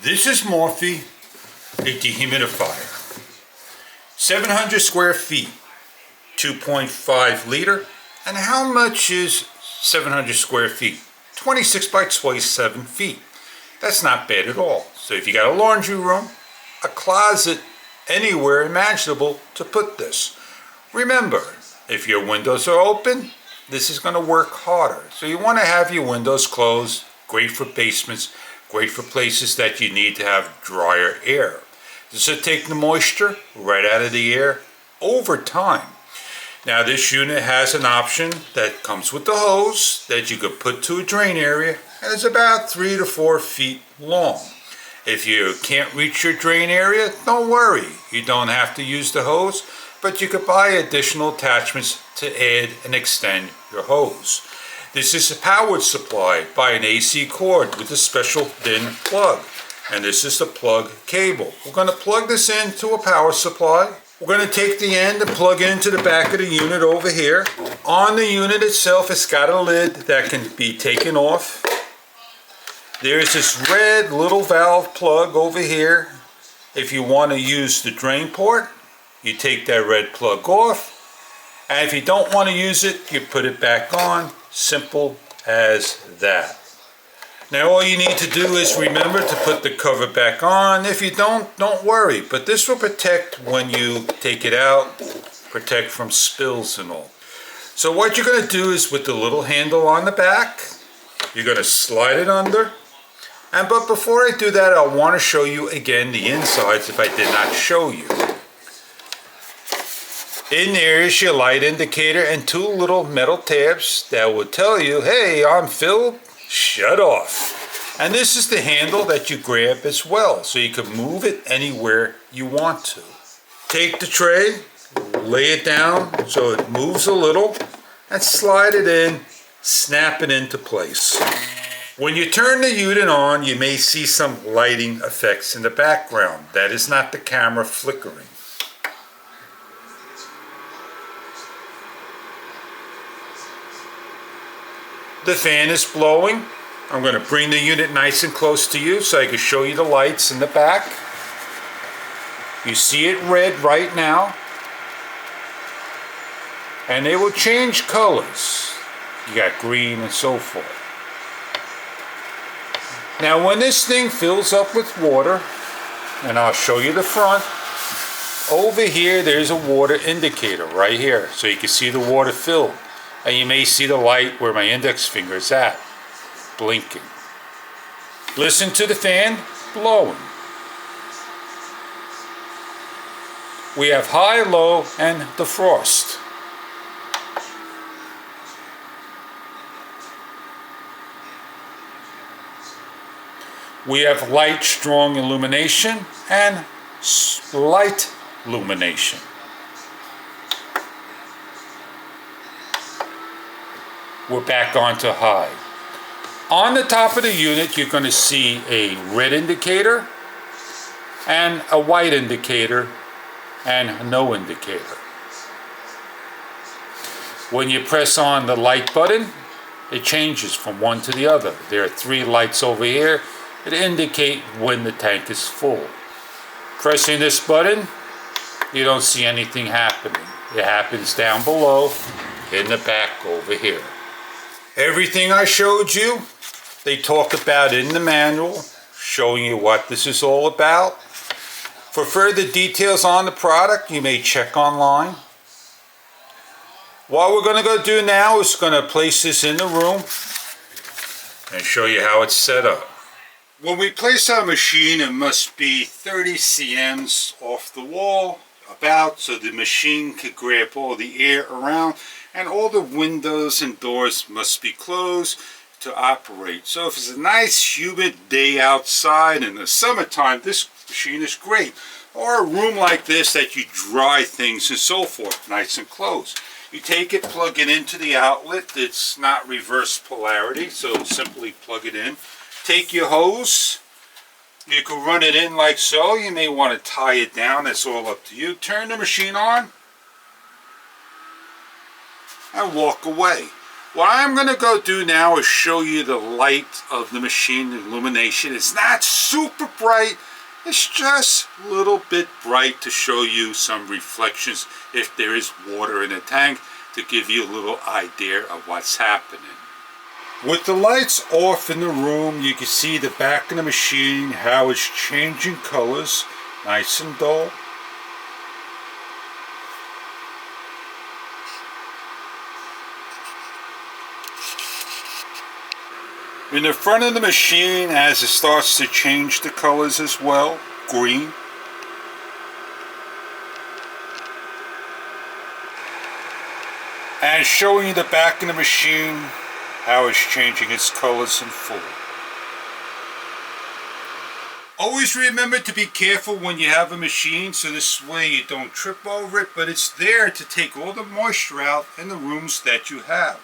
This is MORFY, a dehumidifier. 700 square feet, 2.5 liter. And how much is 700 square feet? 26 by 27 feet. That's not bad at all. So if you got a laundry room, a closet, anywhere imaginable to put this. Remember, if your windows are open, this is going to work harder. So you want to have your windows closed. Great for basements, great for places that you need to have drier air. This will take the moisture right out of the air over time. Now this unit has an option that comes with the hose that you could put to a drain area, and it's about 3 to 4 feet long. If you can't reach your drain area, don't worry. You don't have to use the hose, but you could buy additional attachments to add and extend your hose. This is powered supply by an AC cord with a special thin plug. And this is the plug cable. We're going to plug this into a power supply. We're going to take the end and plug it into the back of the unit over here. On the unit itself, it's got a lid that can be taken off. There's this red little valve plug over here. If you want to use the drain port, you take that red plug off. And if you don't want to use it, you put it back on. Simple as that. Now all you need to do is remember to put the cover back on. If you don't worry. But this will protect when you take it out, protect from spills and all. So what you're going to do is with the little handle on the back, you're going to slide it under. But before I do that, I want to show you again the insides if I did not show you. In there is your light indicator and 2 little metal tabs that will tell you, hey, I'm filled, shut off. And this is the handle that you grab as well, so you can move it anywhere you want to. Take the tray, lay it down so it moves a little, and slide it in, snap it into place. When you turn the unit on, you may see some lighting effects in the background. That is not the camera flickering. The fan is blowing. I'm going to bring the unit nice and close to you so I can show you the lights in the back. You see it red right now. And they will change colors. You got green and so forth. Now when this thing fills up with water, and I'll show you the front, over here there's a water indicator right here so you can see the water filled. And you may see the light where my index finger is at, blinking. Listen to the fan blowing. We have high, low, and defrost. We have light, strong illumination and light illumination. We're back onto high. On the top of the unit, you're going to see a red indicator and a white indicator and no indicator. When you press on the light button, it changes from one to the other. There are 3 lights over here that indicate when the tank is full. Pressing this button, you don't see anything happening. It happens down below in the back over here. Everything I showed you, they talk about in the manual, showing you what this is all about. For further details on the product, you may check online. What we're going to go do now is going to place this in the room and show you how it's set up. When we place our machine, it must be 30 cms off the wall, about, so the machine could grab all the air around, and all the windows and doors must be closed to operate. So if it's a nice humid day outside in the summertime, this machine is great. Or a room like this that you dry things and so forth, nice and close. You take it, plug it into the outlet. It's not reverse polarity, so simply plug it in. Take your hose. You can run it in like so. You may want to tie it down. That's all up to you. Turn the machine on and walk away. What I'm going to go do now is show you the light of the machine, the illumination. It's not super bright. It's just a little bit bright to show you some reflections if there is water in the tank, to give you a little idea of what's happening. With the lights off in the room, you can see the back of the machine, how it's changing colors, nice and dull. In the front of the machine, as it starts to change the colors as well, green. And showing you the back of the machine, how it's changing its colors in full. Always remember to be careful when you have a machine, so this way you don't trip over it, but it's there to take all the moisture out in the rooms that you have.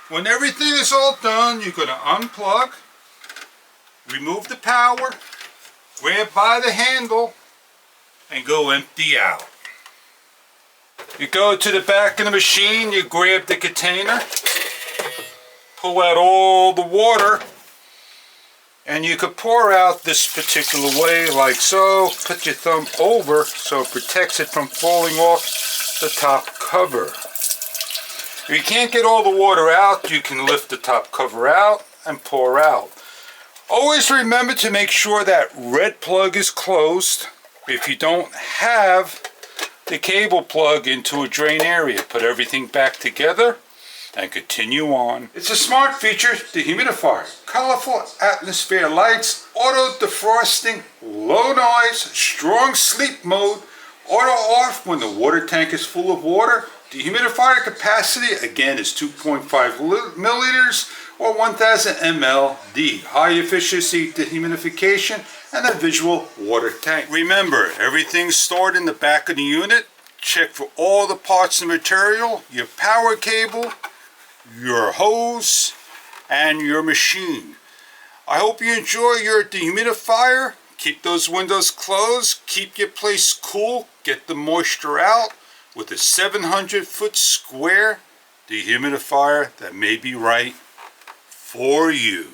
When everything is all done, you're going to unplug, remove the power, grab by the handle, and go empty out. You go to the back of the machine, you grab the container, pull out all the water, and you could pour out this particular way, like so. Put your thumb over so it protects it from falling off the top cover. If you can't get all the water out, you can lift the top cover out and pour out. Always remember to make sure that red plug is closed. If you don't have the cable plug into a drain area, put everything back together and continue on. It's a smart feature, dehumidifier. Colorful atmosphere lights, auto defrosting, low noise, strong sleep mode, auto off when the water tank is full of water. Dehumidifier capacity, again, is 2.5 milliliters or 1000 ml. High efficiency dehumidification and a visual water tank. Remember, everything's stored in the back of the unit. Check for all the parts and material, your power cable, your hose, and your machine. I hope you enjoy your dehumidifier. Keep those windows closed, keep your place cool, get the moisture out with a 700-foot square dehumidifier that may be right for you.